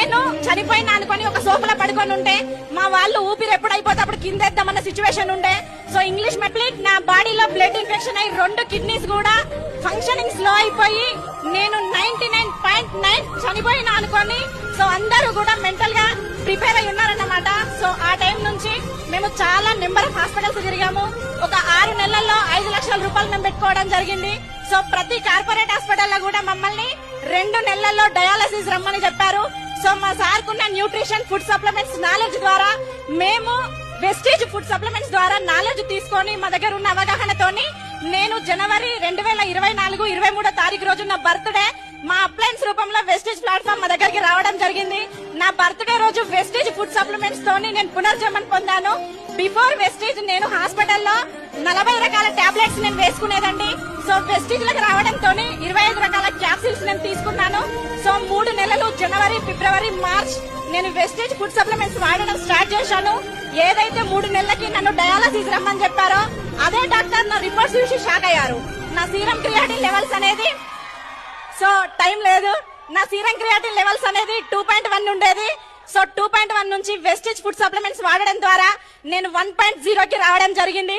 నేను చనిపోయినా అనుకొని ఒక సోఫాలో పడుకొని ఉంటే మా వాళ్ళు ఊపిరి ఎప్పుడైపోతే అప్పుడు కిందేద్దామన్న సిచ్యువేషన్ ఉండే. సో ఇంగ్లీష్ మెట్లిక్ నా బాడీలో బ్లడ్ ఇన్ఫెక్షన్ అయ్యి 2 కిడ్నీస్ కూడా ఫంక్షనింగ్ స్లో అయిపోయి నేను 99.9 చనిపోయినా అనుకోని. సో అందరూ కూడా మెంటల్ గా ప్రిపేర్ అయి ఉన్నారన్నమాట. సో ఆ టైం నుంచి మేము చాలా నెంబర్ ఆఫ్ హాస్పిటల్స్ తిరిగాము. ఒక 6 నెలల్లో 5 లక్షల రూపాయలు మేము పెట్టుకోవడం జరిగింది. సో ప్రతి కార్పొరేట్ హాస్పిటల్లో కూడా మమ్మల్ని 2 నెలల్లో డయాలసిస్ రమ్మని చెప్పారు. సో మా సార్ కున్న న్యూట్రిషన్ ఫుడ్ సప్లిమెంట్స్ నాలెడ్జ్ ద్వారా మేము వెస్టీజ్ ఫుడ్ సప్లిమెంట్స్ ద్వారా నాలెడ్జ్ తీసుకొని మా దగ్గర ఉన్న అవగాహనతోని నేను జనవరి 2024 23వ తారీఖు రోజు నా బర్త్డే మా అప్లయన్స్ రూపంలో వెస్టీజ్ ప్లాట్ఫామ్ మా దగ్గరికి రావడం జరిగింది. నా బర్త్డే రోజు వెస్టీజ్ ఫుడ్ సప్లిమెంట్స్ తోని నేను పునర్జన్మం పొందాను. బిఫోర్ వెస్టీజ్ నేను హాస్పిటల్లో 40 రకాల టాబ్లెట్స్ నేను వేసుకునేదండి. సో వెస్టీజ్ లకు రావడంతో 25 రకాల క్యాప్సిల్స్ నేను తీసుకున్నాను. సో 3 నెలలు జనవరి ఫిబ్రవరి మార్చ్ నేను వెస్టీజ్ ఫుడ్ సప్లిమెంట్స్ వాడడం స్టార్ట్ చేశాను. ఏదైతే 3 నెలలకి నన్ను డయాలసిస్ రమ్మని చెప్పారో అదే డాక్టర్ నా రిపోర్ట్స్ చూసి షాక్ అయ్యారు. నా సీరం క్రియాటిన్ లెవెల్స్ అనేది సో టైం లేదు, నా సీరం క్రియాటిన్ లెవెల్స్ అనేది 2.1 ఉండేది. సో 2.1 నుంచి వెస్టీజ్ ఫుడ్ సప్లిమెంట్స్ వాడడం ద్వారా నేను 1.0కి రావడం జరిగింది.